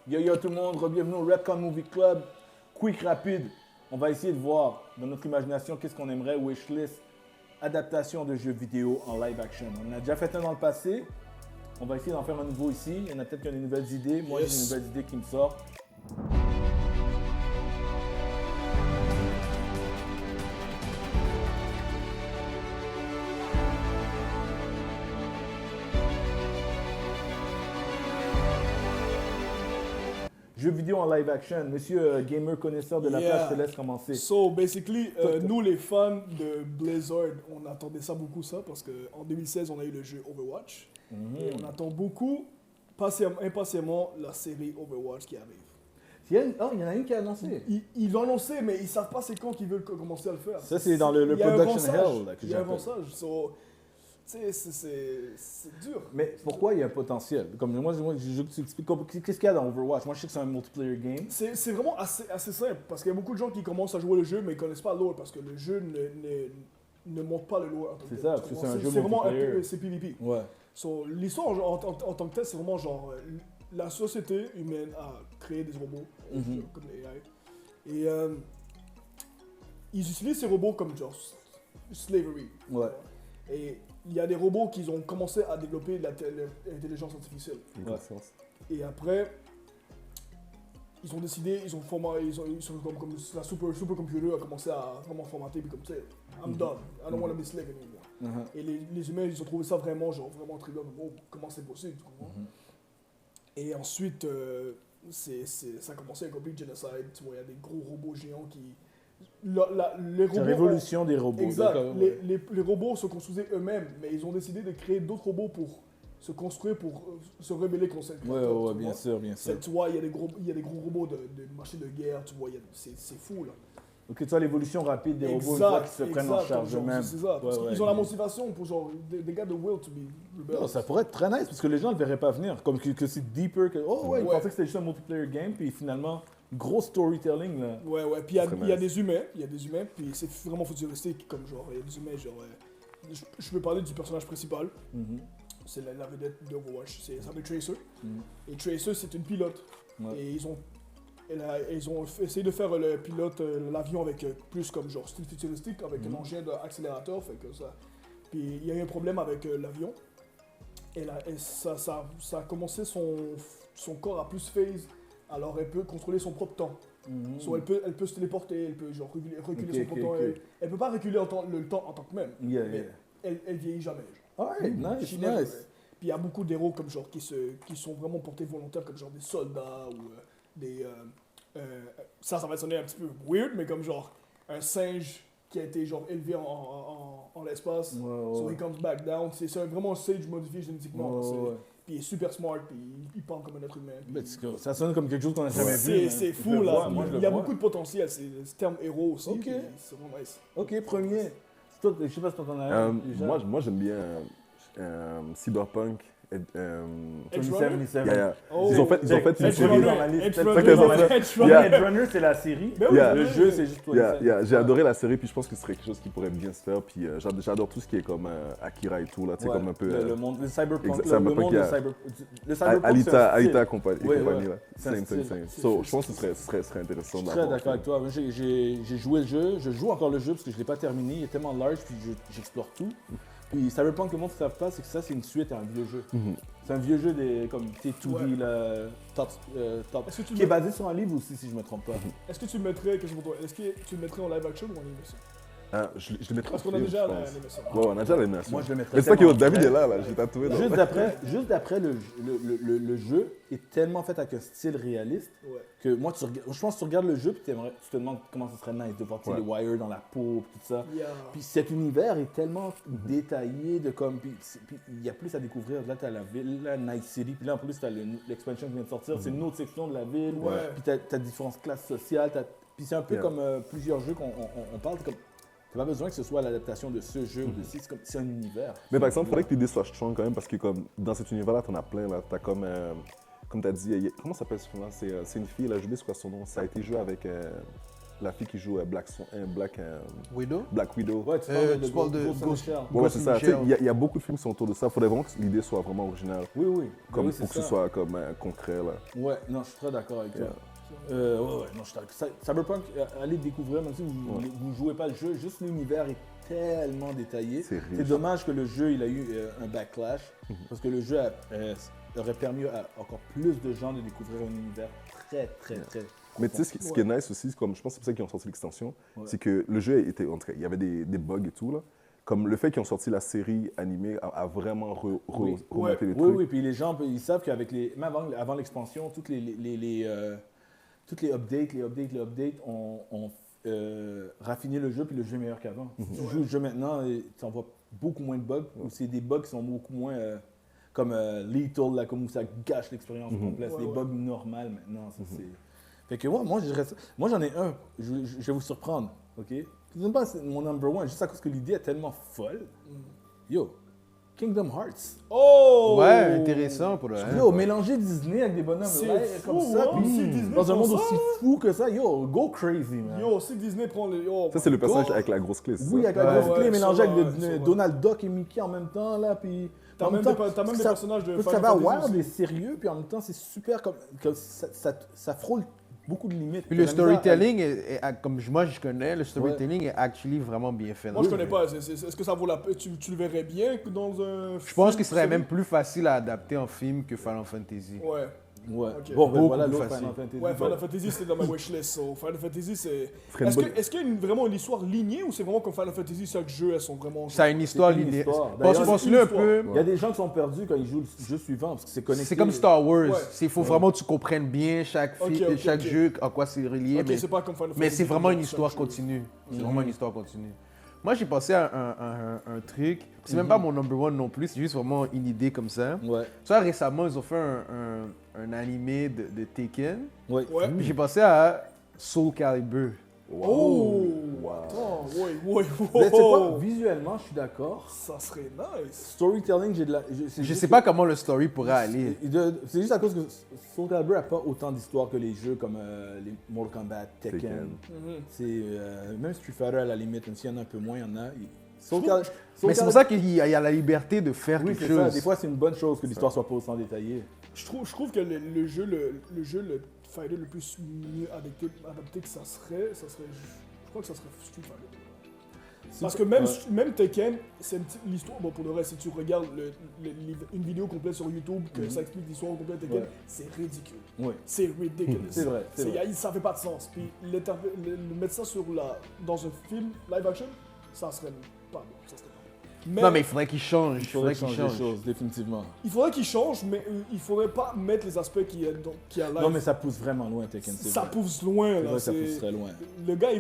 Yo tout le monde, bienvenue au Redcon Movie Club. Quick, rapide, on va essayer de voir dans notre imagination qu'est-ce qu'on aimerait wishlist. Adaptation de jeux vidéo en live action. On en a déjà fait un dans le passé. On va essayer d'en faire un nouveau ici. Il y en a peut-être qui ont des nouvelles idées. Moi, j'ai des nouvelles idées qui me sortent. Jeux vidéo en live action. Monsieur gamer connaisseur de la place, je te laisse commencer. So, basically, nous les fans de Blizzard, on attendait ça beaucoup parce qu'en 2016, on a eu le jeu Overwatch. Et on attend beaucoup, impatiemment, la série Overwatch qui arrive. Il y en a une qui a annoncé. Ils l'ont annoncé, mais ils savent pas c'est quand qu'ils veulent commencer à le faire. Ça, c'est dans le production hell. Il y a un avançage. So, c'est dur. Mais pourquoi il y a un potentiel? Comme moi je t'explique qu'est-ce qu'il y a dans Overwatch. Moi, je sais que c'est un multiplayer game. C'est vraiment assez simple, parce qu'il y a beaucoup de gens qui commencent à jouer le jeu, mais ils connaissent pas le lore, parce que le jeu ne montre pas le lore. C'est ça, parce que c'est un jeu C'est vraiment multiplayer. c'est PvP. Ouais. So, l'histoire en tant que telle, c'est vraiment genre la société humaine a créé des robots, comme les AI, et ils utilisent ces robots comme genre slavery. Ouais. Et il y a des robots qui ont commencé à développer l'intelligence artificielle. Ouais. Et après, ils ont décidé, ils sont comme la supercomputer a commencé à vraiment formater, puis comme ça, I'm done, I don't want to be slave anymore. Et les humains, ils ont trouvé ça vraiment très bien, oh, comment c'est possible, tu comprends? Et ensuite, ça a commencé avec Complete Genocide, tu vois, il y a des gros robots géants qui... les robots, la révolution des robots. Exact. Les robots se construisaient eux-mêmes, mais ils ont décidé de créer d'autres robots pour se construire, pour se rebeller contre cette créateur. Ouais, bien sûr. Tu vois, il y a des gros robots de machines de guerre, tu vois, c'est fou là. Ok, tu vois l'évolution rapide des robots une fois qu'ils se prennent en charge eux-mêmes. C'est ça, parce qu'ils ont la motivation pour genre, they got the will to be rebels. Non, ça pourrait être très nice parce que les gens ne le verraient pas venir. Comme que c'est deeper que. Oh ouais, ils pensaient que c'était juste un multiplayer game, puis finalement, gros storytelling là. Ouais, puis il y a des humains, puis c'est vraiment futuristique, comme genre, il y a des humains, genre. Je peux parler du personnage principal. C'est la vedette d'Overwatch, ça s'appelle Tracer. Et Tracer, c'est une pilote. Ouais. Et ils ont essayé de faire le pilote, l'avion avec plus comme genre style futuristique, avec un engin d'accélérateur, fait que ça. Puis il y a eu un problème avec l'avion. Et ça a commencé son corps à plus phase, alors elle peut contrôler son propre temps. So, elle peut se téléporter, elle peut genre reculer son propre temps. Elle peut pas reculer le temps en tant que même. Mais elle vieillit jamais. Alright, nice. Puis il y a beaucoup d'héros comme genre qui sont vraiment portés volontaires comme genre des soldats ou des ça va sonner un petit peu weird, mais comme genre un singe qui a été genre élevé en l'espace, so he comes back down. C'est vraiment un sage modifié génétiquement. Puis il est super smart, puis il parle comme un être humain. Mais ça sonne comme quelque chose qu'on n'a jamais vu. C'est fou là. Il y a beaucoup de potentiel. C'est le terme héros aussi. Ok. C'est vraiment nice. Ok, premier. Toi, je sais pas si t'en as un. Moi j'aime bien Cyberpunk. 2077. Ils ont fait une Edge série. Runner dans ma liste. Edge Runner. Edge Runner, c'est la série. Le jeu, c'est juste toi. J'ai adoré la série, puis je pense que ce serait quelque chose qui pourrait bien se faire. Puis j'adore tout ce qui est comme Akira et tout, là, tu sais, comme un peu. Le monde, le cyberpunk, le monde de cyberpunk. Alita compagnie, là. Same. So, je pense que ce serait intéressant. Je suis très d'accord avec toi. J'ai joué le jeu, je joue encore le jeu parce que je ne l'ai pas terminé. Il est tellement large, puis j'explore tout. Puis Cyberpunk, le monde ne savent pas, c'est que ça, c'est une suite à un vieux jeu. C'est un vieux jeu comme 2D, top, qui est basé sur un livre aussi, si je ne me trompe pas. Est-ce que tu le mettrais, en live action ou en animation? Je le mettrais. Parce qu'on a déjà l'animation. Ouais, on a déjà l'animation. Moi, je le mettrais. Mais c'est ça que David est là, j'ai tatoué. Juste d'après, le jeu est tellement fait avec un style réaliste que moi, je pense que tu regardes le jeu et tu te demandes comment ça serait nice de voir les wires dans la peau et tout ça. Puis cet univers est tellement détaillé, puis il y a plus à découvrir. Là, tu as la ville, la Night City, puis là, en plus, tu as l'expansion qui vient de sortir. C'est une autre section de la ville, puis tu as différentes classes sociales. Puis c'est un peu comme plusieurs jeux qu'on parle. T'as pas besoin que ce soit l'adaptation de ce jeu ou de ci, c'est un univers. Mais par exemple, il faudrait que l'idée soit strong quand même, parce que comme dans cet univers-là, t'en as plein. Là. T'as comme t'as dit, comment ça s'appelle ce film-là? C'est une fille, là, j'ai oublié c'est quoi son nom. Ça a été joué avec La fille qui joue Black Widow? Black Widow. Ouais, tu parles de Ghost in the Ghost. Shell. Ouais, c'est ça. Tu sais, Michel. il y a beaucoup de films qui sont autour de ça. Il faudrait vraiment que l'idée soit vraiment originale. Oui, oui. Comme, Oui, c'est pour que ce ça. soit comme concret. Là. Ouais, non, je suis très d'accord avec toi. Yeah. Ouais, non, je suis d'accord. Cyberpunk, allez découvrir, même si vous ne jouez pas le jeu, juste l'univers est tellement détaillé. C'est riche. C'est dommage que le jeu il a eu un backlash, parce que le jeu aurait permis à encore plus de gens de découvrir un univers très Mais tu sais, ce qui est nice aussi, comme, je pense que c'est pour ça qu'ils ont sorti l'extension, Ouais. c'est que le jeu était, en tout cas, il y avait des bugs et tout. Là. Comme le fait qu'ils ont sorti la série animée a vraiment remonté les Oui, trucs. oui, puis les gens, ils savent qu'avec les. Même avant l'expansion, toutes les updates ont raffiné le jeu, puis le jeu est meilleur qu'avant. Si tu joues le jeu maintenant, tu en vois beaucoup moins de bugs, ou c'est des bugs qui sont beaucoup moins comme lethal, là, comme où ça gâche l'expérience complète. C'est des bugs normales maintenant. Ça, c'est... Fait que moi j'en ai un, je vais vous surprendre, ok? C'est même pas mon number one, juste à cause que l'idée est tellement folle. Yo, Kingdom Hearts. Oh! Ouais, intéressant pour le. Yo, mélanger Disney avec des bonhommes C'est live comme fou, ça, hein, puis si Disney dans un font monde ça. aussi fou que ça, yo, go crazy, man. Yo, si Disney prend le. Yo, Ça, c'est le personnage Go. avec la grosse clé. c'est Oui, ça? avec la grosse Ouais, clé mélangée ça va, avec ça va. Donald Duck et Mickey en même temps, là, puis... T'as en même temps, des parce que personnages de parce que Final ça va Fantasy wild aussi. et sérieux, puis en même temps, c'est super comme ça frôle beaucoup de limites. Puis le La misère à- storytelling, comme moi je connais, le storytelling est actually vraiment bien fait. Moi, je connais pas. Est-ce que ça vaut la peine? Tu le verrais bien dans un. Je pense film, qu'il serait série? même plus facile à adapter en film que Final Fantasy. Ouais. Ouais. Ok. Bon, ben Beaucoup voilà plus l'autre facile. Final Fantasy. Ouais, Final Fantasy, c'est dans ma wishlist. So. Final Fantasy, c'est. Ferait une bonne- Est-ce qu'il y a vraiment une histoire lignée ou c'est vraiment comme Final Fantasy, chaque jeu, elles sont vraiment. Ça a une histoire une linéaire. histoire. Pense-le D'ailleurs, un c'est une peu. Il y a des gens qui sont perdus quand ils jouent le jeu suivant, parce que c'est connecté. C'est comme Star Wars. Ouais. Il faut vraiment que tu comprennes bien chaque, Ok, ok, chaque ok. jeu, à quoi c'est relié. Ok, mais c'est pas comme Final mais Fantasy. c'est vraiment une chaque histoire jeu. continue. C'est vraiment une histoire continue. Moi, j'ai pensé à un truc. C'est même pas mon number one non plus, c'est juste vraiment une idée comme ça. Ouais. Ça, récemment, ils ont fait un animé de Taken. Ouais. Ouais. Puis j'ai pensé à Soul Calibur. Oh! Wow. Attends, ouais. Mais tu sais quoi, visuellement, je suis d'accord. Ça serait nice. Storytelling, j'ai de la. Je sais pas comment le story pourrait aller. C'est juste à cause que Soul Calibur n'a pas autant d'histoire que les jeux comme les Mortal Kombat, Tekken. Tekken. C'est même Street Fighter à la limite, même s'il y en a un peu moins, il y en a. Mais c'est pour ça qu'il y a la liberté de faire Oui, quelque c'est ça. chose. Des fois, c'est une bonne chose que l'histoire soit pas autant détaillée. Je trouve que le jeu, le fighter le plus mieux adapté que ça serait, je crois que ça serait Street Fighter. Parce que même Tekken, c'est l'histoire, bon pour le reste, si tu regardes une vidéo complète sur YouTube, que ça explique l'histoire complète de Tekken, Ouais. c'est ridicule. Oui. C'est ridiculous. C'est vrai, c'est vrai. Ça fait pas de sens. Puis le mettre ça dans un film live action, ça serait pas bon. Ça serait pas bon. Non, mais il faudrait qu'il change. Il faudrait changer les choses, définitivement. Il faudrait qu'il change, mais il faudrait pas mettre les aspects qui a live. Non, mais ça pousse vraiment loin, Tekken. c'est Ça vrai. pousse loin. C'est Là, vrai, ça c'est- pousse très loin. Le gars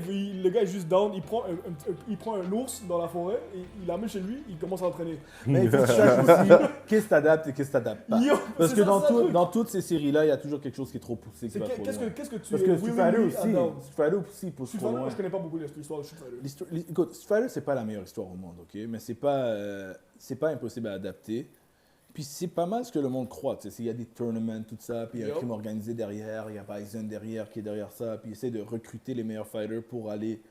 est juste down, il prend un ours dans la forêt, et il l'amène chez lui, il commence à entraîner. Mais il faut que tu saches aussi qu'est-ce que t'adaptes et qu'est-ce que t'adaptes pas. Yo, Parce c'est que ça, dans, c'est le truc. dans toutes ces séries-là, il y a toujours quelque chose qui est trop poussé, qui C'est va trop qu'est-ce loin. que tu Parce que Street Fighter aussi, Street Street Fighter aussi pousse trop Fighter, loin. moi je connais pas beaucoup l'histoire de Street Fighter. Écoute, Street Fighter, c'est pas la meilleure histoire au monde, ok? Mais c'est pas impossible à adapter. Puis c'est pas mal ce que le monde croit. Tu sais, il y a des tournaments, tout ça, puis il y a un Yup. crime organisé derrière, il y a Bison derrière qui est derrière ça, puis il essaie de recruter les meilleurs fighters pour aller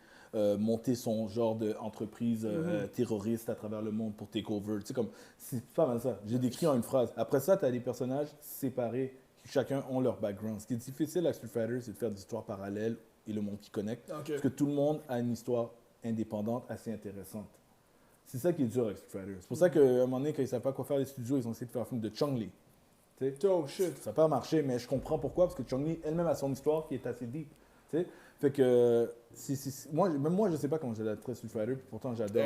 monter son genre d'entreprise terroriste à travers le monde pour take over. Tu sais, comme, c'est pas mal ça. J'ai décrit en une phrase. Après ça, tu as des personnages séparés qui chacun ont leur background. Ce qui est difficile avec Street Fighter, c'est de faire des histoires parallèles et le monde qui connecte. Ok. Parce que tout le monde a une histoire indépendante assez intéressante. C'est ça qui est dur avec Street Fighter. C'est pour ça qu'à un moment donné, quand ils ne savent pas quoi faire les studios, ils ont essayé de faire un film de Chun-Li. Tu sais, Oh shit. ça n'a pas marché, mais je comprends pourquoi, parce que Chun-Li elle-même a son histoire qui est assez deep. Tu sais, fait que, même moi, je ne sais pas comment j'adapterais Street Fighter, puis pourtant j'adore.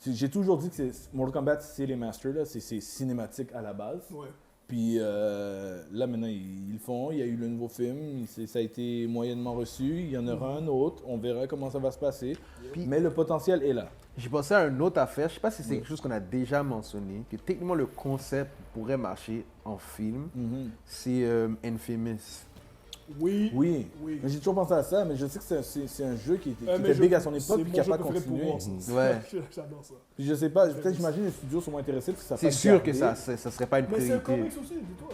Damn. J'ai toujours dit que Mortal Kombat, c'est les masters, là, c'est cinématique à la base. Ouais. Puis là, maintenant, ils le font. Il y a eu le nouveau film. Ça a été moyennement reçu. Il y en aura un autre. On verra comment ça va se passer. Puis- Mais le potentiel est là. J'ai pensé à une autre affaire, je sais pas si c'est quelque chose qu'on a déjà mentionné, que techniquement le concept pourrait marcher en film, c'est Infamous. Oui. Oui. Oui. Mais j'ai toujours pensé à ça, mais je sais que c'est un jeu qui Mais était je- big à son c'est époque et mon qui n'a jeu pas préféré pour continué. voir, ça. Ouais. J'adore ça. Puis je sais pas, peut-être j'imagine les studios sont moins intéressés parce que ça C'est sûr que ça serait pas une Mais c'est un priorité. comics aussi, dis-toi.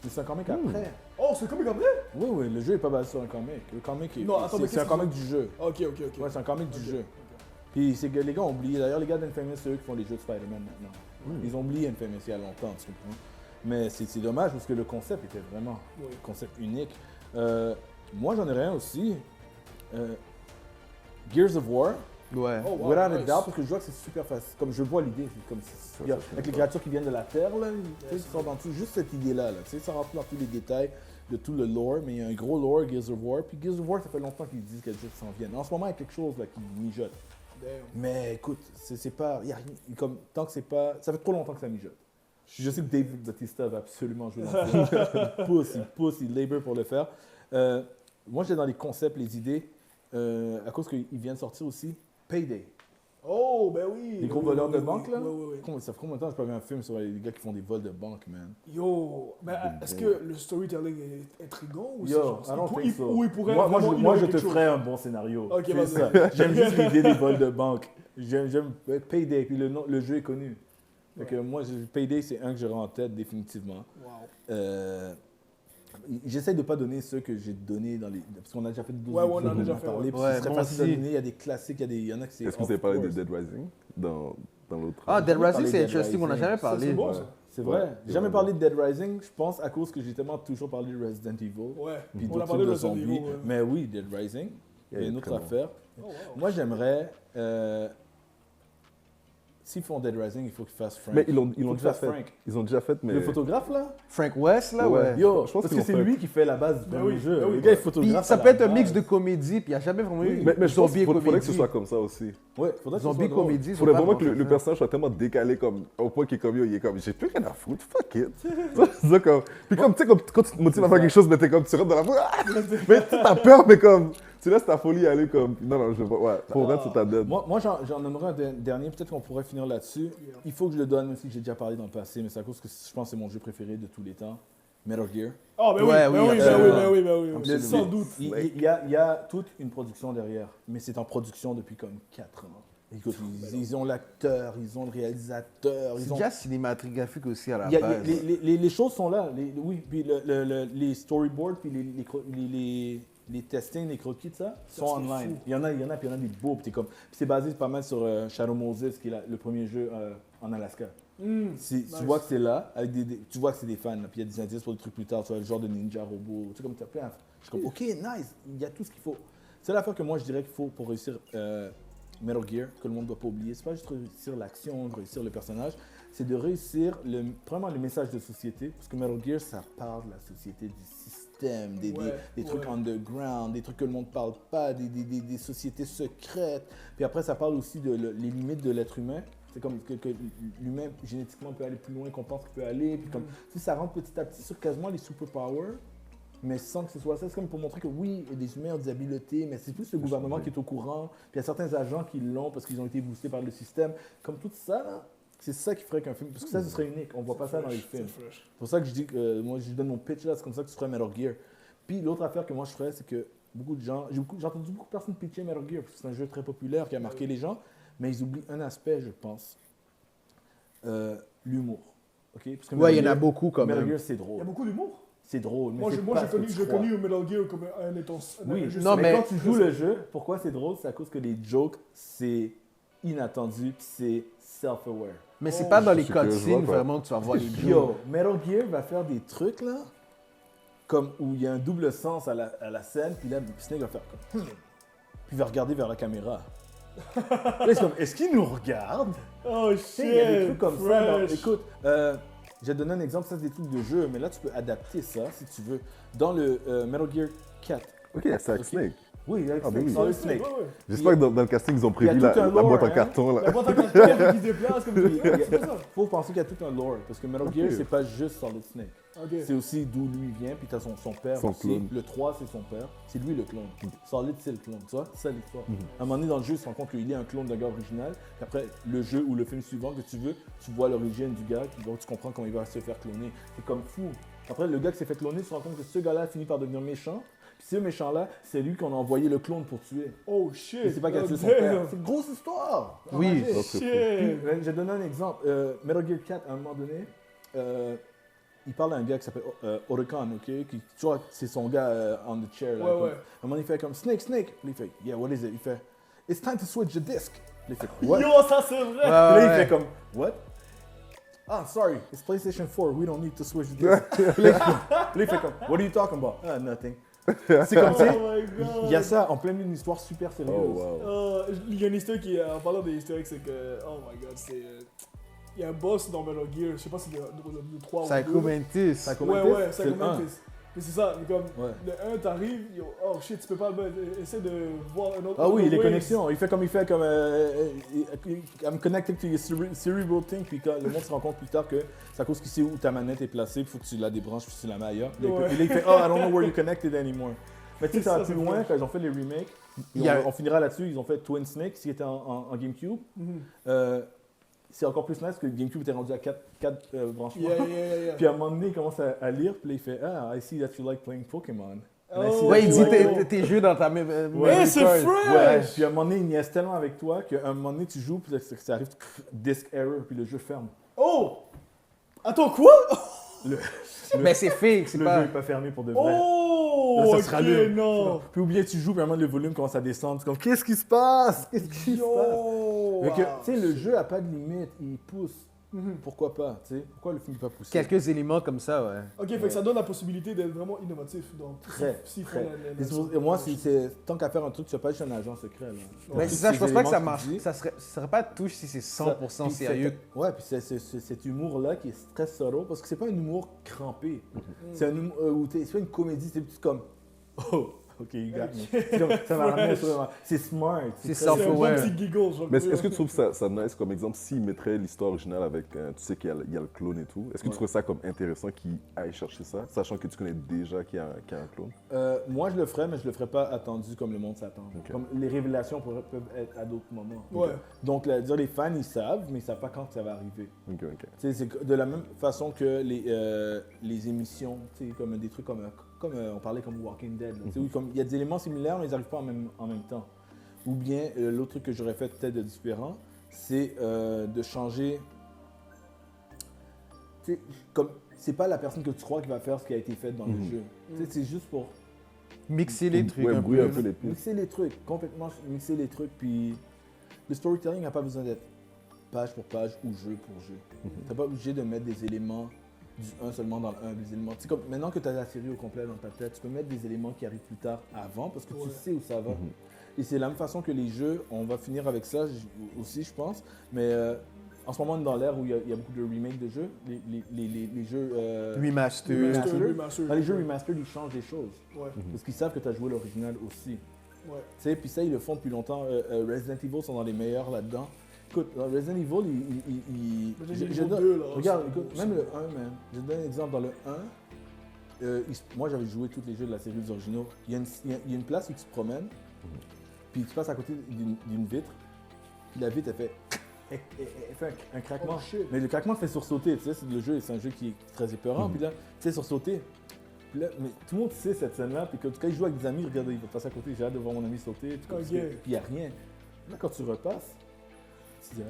Mais c'est un comic après. Oh, c'est comme après? Oui, le jeu est pas basé sur un comic. Le comic est. Non, attends, mais c'est un comic du jeu. Ok. Ouais, c'est un comic du jeu. Puis c'est que les gars ont oublié. D'ailleurs, les gars d'Infamous, c'est eux qui font les jeux de Spider-Man maintenant. Ils ont oublié Infamous il y a longtemps, tu comprends? Mais c'est dommage parce que le concept était vraiment un concept unique. Moi, j'en ai rien aussi. Gears of War. Ouais. Oh, wow, Without a nice. doubt, parce que je vois que c'est super facile. Comme je vois l'idée, c'est comme avec les créatures qui viennent de la Terre, là, tu sais, ça sort dans tout, juste cette idée-là, là, tu sais, ça rentre dans tous les détails de tout le lore, mais il y a un gros lore Gears of War. Puis Gears of War, ça fait longtemps qu'ils disent quelque chose qui s'en vient. En ce moment, il y a quelque chose là qui mijote. Damn. Mais écoute, c'est pas, y a rien, comme tant que c'est pas, ça fait trop longtemps que ça mijote. Je sais que Dave Bautista va absolument jouer dans le film. Il labor pour le faire. Moi, j'étais dans les concepts, les idées, à cause qu'ils viennent de sortir aussi Payday. Oh, ben oui. Les gros voleurs de banque, là? Oui. Ça fait combien de temps que j'ai pas vu un film sur les gars qui font des vols de banque, man? Yo, mais est-ce que le storytelling est intriguant ou c'est Yo, genre... I don't think so. Ou il pourrait Moi, vraiment je innover te quelque chose? ferais un bon scénario. Ok, C'est vas-y. ça. J'aime juste l'idée des vols de banque. J'aime Payday, puis le jeu est connu. Fait que moi, Payday, c'est un que j'aurais en tête définitivement. Wow. J'essaie de ne pas donner ceux que j'ai donnés dans les... Parce qu'on a déjà fait 12 Ouais, on en a déjà fait, parlé. ouais. C'est très moi facile de aussi. donner. Il y a des classiques, il y en a qui c'est... Est-ce que vous avez parlé de Dead Rising dans l'autre? Ah, Dead Rising, parler c'est de interesting, on n'a Rising. jamais Ça, parlé. c'est bon, Ouais. ça. C'est vrai. Ouais, J'ai jamais ouais. parlé de Dead Rising, je pense, à cause que j'ai tellement toujours parlé de Resident Evil. Ouais. Puis On a d'autres parlé types de de Resident zombies. Evil, ouais. Mais oui, Dead Rising. Il y a une autre comment? affaire. Oh, wow. Moi, j'aimerais... S'ils font Dead Rising, il faut qu'ils fassent Frank. Mais ils l'ont Faut qu'ils déjà fassent fait. Frank. Ils ont déjà fait, mais. Le photographe, là? Frank West, là, Ouais. ouais. Yo, Je pense parce qu'ils que c'est l'ont fait. lui qui fait la base du Ben premier oui, jeu. ben oui. Le gars est Puis photographe. ça à peut la être un mix base. de comédie, puis il n'y a jamais vraiment eu Mais je pense zombie qu'il et faudrait que ce comédie. soit comme ça aussi. Ouais, faudrait que ce Zombie soit drôle. comédie, Il ils faudrait ont pas vraiment que le vraiment fait personnage soit tellement décalé comme au point qu'il est comme yo, il est comme j'ai plus rien à foutre, fuck it. C'est ça comme. Puis comme tu sais comme quand tu te motives à faire quelque chose, mais t'es comme tu rentres dans la ah! Mais tu as peur, mais comme tu laisses ta folie aller comme non je vois ouais, pour vrai c'est ta dead. Moi j'en aimerais un dernier, peut-être qu'on pourrait finir là-dessus. Il faut que je le donne, même si j'ai déjà parlé dans le passé, mais c'est à cause que je pense que c'est mon jeu préféré de tous les temps. Metal Gear. Ah, ben oui, Ouais, ben oui, oui, absolument. ben oui. Le- Sans doute. Il y a toute une production derrière, mais c'est en production depuis comme 4 ans. Écoute, ils ont l'acteur, ils ont le réalisateur, C'est ils ont... déjà cinématographique aussi à la Il y a- base. les choses sont là, oui, puis les storyboards, puis les testings, les croquis, ça, sont c'est online. fou. Il y en a des beaux, puis puis c'est basé pas mal sur Shadow Moses, qui est le premier jeu en Alaska. Nice. Tu vois que c'est là, avec tu vois que c'est des fans, là, puis il y a des indices pour des trucs plus tard, tu vois, le genre de ninja robot, tu sais, comme tu as plein. Je suis comme, ok, nice, il y a tout ce qu'il faut. C'est l'affaire que moi je dirais qu'il faut pour réussir Metal Gear, que le monde ne doit pas oublier. C'est pas juste réussir l'action, réussir le personnage, c'est de réussir vraiment le message de société, parce que Metal Gear, ça parle de la société, du système, des trucs underground, des trucs que le monde ne parle pas, des sociétés secrètes. Puis après, ça parle aussi de les limites de l'être humain. C'est comme que l'humain, génétiquement, peut aller plus loin qu'on pense qu'il peut aller. Puis comme, tu sais, ça rentre petit à petit sur quasiment les superpowers, mais sans que ce soit ça. C'est comme pour montrer que oui, les humains ont des habiletés, mais c'est plus le gouvernement qui est au courant. Puis il y a certains agents qui l'ont parce qu'ils ont été boostés par le système. Comme tout ça, là, c'est ça qui ferait qu'un film. Parce que ça, ce serait unique. On voit pas ça dans les films. C'est pour ça que je dis que moi, je donne mon pitch là, c'est comme ça que tu ferais Metal Gear. Puis l'autre affaire que moi je ferais, c'est que beaucoup de gens, j'ai entendu beaucoup de personnes pitcher Metal Gear, parce que c'est un jeu très populaire qui a marqué les gens, mais ils oublient un aspect, je pense, l'humour. Okay? Parce que Ouais, il y en Metal a Gear- beaucoup quand Metal même. Gear, c'est Il y a drôle. beaucoup d'humour. C'est drôle. Mais Moi, c'est j'ai pas ce que connu, tu j'ai crois. connu Metal Gear comme un étant. Oui, juste- Non, mais mais- quand tu joues le jeu, pourquoi c'est drôle? C'est à cause que les jokes, c'est inattendu, puis c'est self-aware. Mais c'est Oh, pas dans je les sais que je vois, cutscenes quoi. vraiment que tu vas voir les jokes. Yo, Metal Gear va faire des trucs là, comme où il y a un double sens à la scène, puis là, Snake va faire comme puis il va regarder vers la caméra. Là, c'est comme, est-ce qu'il nous regarde? Oh Tu sais, il y a des shit. trucs comme ça. fresh. Écoute, j'ai donné un exemple, ça c'est des trucs de jeu, mais là tu peux adapter ça si tu veux. Dans le Metal Gear 4. Ok, il y a Zack Ok. Snake. Oui, il y a Ah, ben oui. Solid Ouais, Snake. ouais. J'espère que dans le casting ils ont Il y a prévu tout un la lore, boîte en hein. carton là. La boîte à carton qui se déplace comme tu dis. Il y a- C'est pas ça. faut penser qu'il y a tout un lore, parce que Metal Gear Ok. c'est pas juste Solid Snake. Ok. C'est aussi d'où lui vient, puis t'as son père Son aussi. clone. Le 3, c'est son père. C'est lui le clone. Solid, c'est le clone. Tu vois, c'est ça l'histoire. Mhm. À un moment donné, dans le jeu, il se rend compte qu'il est un clone d'un gars original. Puis après, le jeu ou le film suivant que tu veux, tu vois l'origine du gars, donc tu comprends comment il va se faire cloner. C'est comme fou. Après, le gars qui s'est fait cloner, tu te rends compte que ce gars-là finit par devenir méchant. Puis ce méchant-là, c'est lui qu'on a envoyé le clone pour tuer. Oh shit. Il sait pas qu'il a Oh, tué son damn. père. C'est une grosse histoire. Oui. Oh, c'est shit. Puis, j'ai donné un exemple. Metal Gear 4, à un moment donné, il parle à un gars qui s'appelle Orokan, ok? Qui, tu vois, c'est son gars on the chair. Là, Ouais, comme, ouais. À un moment, il fait comme Snake. Puis il fait, yeah, what is it? Il fait, it's time to switch the disc. Puis il fait, what? Yo, ça c'est vrai! Puis là, il fait comme, what? Ah, sorry, it's PlayStation 4, we don't need to switch the disc. Puis là, il fait comme, what are you talking about? Ah, nothing. C'est comme, tu sais, Oh my God. il y a ça en plein milieu d'une histoire super sérieuse. Oh, wow. Il y a une histoire qui, en parlant des easter eggs, c'est que, oh my god, c'est. Il y a un boss dans Metal Gear, je sais pas si c'est le 3 ou le 2. Psycho Mantis. Psycho Ouais, Mantis, ouais, c'est Psycho le un. Mantis. Mais c'est ça, mais comme Ouais. le 1 t'arrive, oh shit, tu peux pas essayer de voir un autre. Ah oui, other les ways. connexions. Il fait comme I'm connected to your cerebral thing, puis quand le monde se rend compte plus tard que c'est à cause qu'il sait où ta manette est placée, il faut que tu la débranches, puis tu la mets ailleurs. Puis là, Ouais. il fait, oh, I don't know where you're connected anymore. Mais tu sais, ça va Ça, plus c'est loin vrai. quand ils ont fait les remakes. Il y a- On finira là-dessus, ils ont fait Twin Snake, qui était en GameCube. Mhm. C'est encore plus nice que GameCube était rendu à 4 branchements. Yeah. Puis à un moment donné, il commence à lire, puis là, il fait, ah, I see that you like playing Pokémon. And I see Oh, that Ouais, il you dit like- tes jeux dans ta même. Ouais, c'est Ouais, fresh! puis à un moment donné, il niaise tellement avec toi qu'à un moment donné, tu joues, puis ça arrive, disc error, puis le jeu ferme. Oh! Attends, quoi? Mais c'est fake, c'est Le pas. jeu n'est pas fermé pour de vrai. Oh! Là, ça ok, se rallume. non! Puis oubliez, tu joues, puis à un moment, le volume commence à descendre. C'est comme, qu'est-ce qui se passe? Qu'est-ce qui se passe? Yo! Fait que, wow. tu sais, le jeu a pas de limite, il pousse. Mhm. Pourquoi pas, tu sais? Pourquoi le film n'est pas poussé? Quelques éléments comme ça, ouais. Ok, fait que ça donne la possibilité d'être vraiment innovatif. Donc, Très, s'ils font très. la- Et pour- et moi, tant qu'à faire un truc, tu vas pas être un agent secret, là. Mais Tous c'est ça, je ces pense pas que ça éléments marche. tu dis, Ça serait pas touche si c'est 100% Puis sérieux. Ouais, puis c'est cet humour-là qui est très subtle, parce que c'est pas un humour crampé. C'est un humour où c'est pas une comédie, c'est plus comme oh, ok, you got me. C'est comme, ça m'a ramené sur c'est smart. C'est très- C'est un bon self-aware. petit giggle, genre. Mais est-ce que tu trouves ça nice comme exemple s'ils mettraient l'histoire originale avec, tu sais qu'il y a le clone et tout, est-ce que tu trouves ça comme intéressant qu'ils aillent chercher ça, sachant que tu connais déjà qu'il y a un clone? Moi, je le ferais, mais je le ferais pas attendu comme le monde s'attend. Ok. Comme les révélations peuvent être à d'autres moments. Ouais. Donc, les fans, ils savent, mais ils savent pas quand ça va arriver. Ok. Tu sais, c'est de la même façon que les émissions, tu sais, comme des trucs comme on parlait comme Walking Dead. Là, tu sais, où comme il y a des éléments similaires, mais ils n'arrivent pas en même temps. Ou bien, l'autre truc que j'aurais fait peut-être de différent, c'est de changer. Tu sais, comme c'est pas la personne que tu crois qui va faire ce qui a été fait dans le jeu. Tu sais, c'est juste pour Mixer les trucs Ouais, un brouiller un peu. peu les pistes. mixer les trucs, complètement mixer les trucs. Puis le storytelling n'a pas besoin d'être page pour page ou jeu pour jeu. T'es pas obligé de mettre des éléments du 1 seulement dans le 1, des éléments. Tu sais, comme maintenant que tu as la série au complet dans ta tête, tu peux mettre des éléments qui arrivent plus tard avant parce que tu sais où ça va. Et c'est la même façon que les jeux, on va finir avec ça aussi, je pense. Mais en ce moment, on est dans l'ère où il y a beaucoup de remakes de jeux. Les jeux. Remaster. Dans les jeux remastered, ils changent des choses. Ouais. Parce qu'ils savent que tu as joué l'original aussi. Ouais. Tu sais, puis ça, ils le font depuis longtemps. Resident Evil sont dans les meilleurs là-dedans. Écoute, dans Resident Evil, Resident je Evil donne- 2, là, regarde, c'est écoute, beau, même ça. le 1, man. Je te donne un exemple. Dans le 1, moi, j'avais joué tous les jeux de la série des originaux. Il y a une place où tu te promènes, puis tu passes à côté d'une vitre, puis la vitre, elle fait un craquement. Oh, shit. Mais le craquement te fait sursauter, tu sais, c'est un jeu qui est très épeurant, puis là, tu sais, sursauter. Puis là, mais tout le monde sait cette scène-là, puis quand il joue avec des amis, regarde, il va passer à côté, j'ai hâte de voir mon ami sauter, puis Ok. puis il n'y a rien. Là, quand tu repasses, tu dis,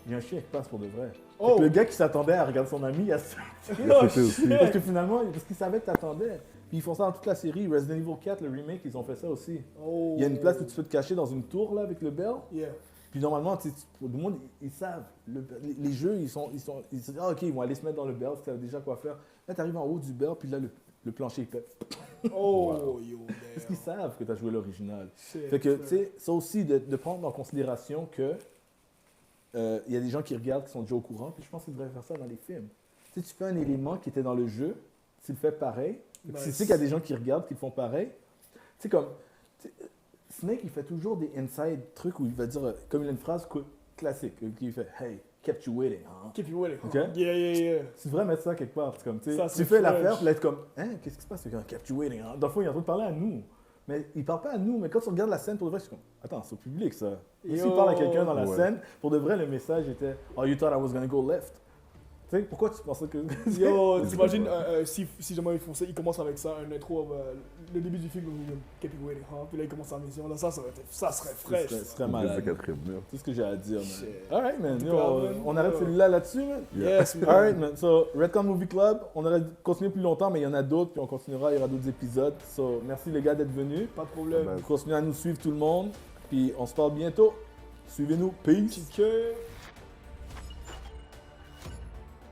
il y a un chien qui passe pour de vrai. Oh! Fait que le gars qui s'attendait à regarder son ami, il a sauté. Oh, C'était aussi. shit. Parce que finalement, parce qu'ils savaient que t'attendais. Puis ils font ça dans toute la série. Resident Evil 4, le remake, ils ont fait ça aussi. Oh. Il y a une place où tu peux te cacher dans une tour là avec le bell. Yeah. Puis normalement, tout le monde, ils savent. Les jeux, ils se disent, ah ok, ils vont aller se mettre dans le bell, tu savent déjà quoi faire. Là, tu arrives en haut du bell, puis là, le plancher, il pète. Oh, yo, Parce qu'ils savent que tu as joué l'original. Shit. Fait que, tu sais, ça aussi, de prendre en considération que il y a des gens qui regardent, qui sont déjà au courant, puis je pense qu'ils devraient faire ça dans les films. Tu sais, tu fais un élément qui était dans le jeu, tu le fais pareil, puis tu sais qu'il y a des gens qui regardent, qui le font pareil. Tu sais, comme, Snake, il fait toujours des inside trucs où il va dire, comme il a une phrase classique, qui fait « Hey, kept you waiting, hein? » Keep you waiting. Ok. Yeah. Tu devrais mettre ça quelque part. C'est comme, tu sais, Ça, tu c'est fais fresh. l'affaire, puis là, être comme, hein, qu'est-ce qui se passe? C'est comme, kept you waiting, hein? Dans le fond, il est en train de parler à nous. Mais il parle pas à nous, mais quand tu regardes la scène, pour de vrai, je suis comme, attends, c'est au public, ça. Et s'il Yo. parle à quelqu'un dans la Ouais. scène, pour de vrai, le message était, oh, you thought I was gonna go left. Tu sais, pourquoi tu pensais que. Yo, t'imagines si jamais ils font ça, ils commencent avec ça, un intro, le début du film, Keep it waiting, hein, puis là ils commencent la mission, là ça serait fraîche. Ça serait malade. C'est 4e mur. C'est ce que j'ai à dire, man. Alright, man. En tout Yo, cas, man, on arrête celui-là là-dessus, man. Yes, man. Alright, man. So, Redcon Movie Club, on aurait continué plus longtemps, mais il y en a d'autres, puis on continuera, il y aura d'autres épisodes. So, merci les gars d'être venus. Pas de problème. Continuez à nous suivre tout le monde, puis on se parle bientôt. Suivez-nous. Peace. Chicken.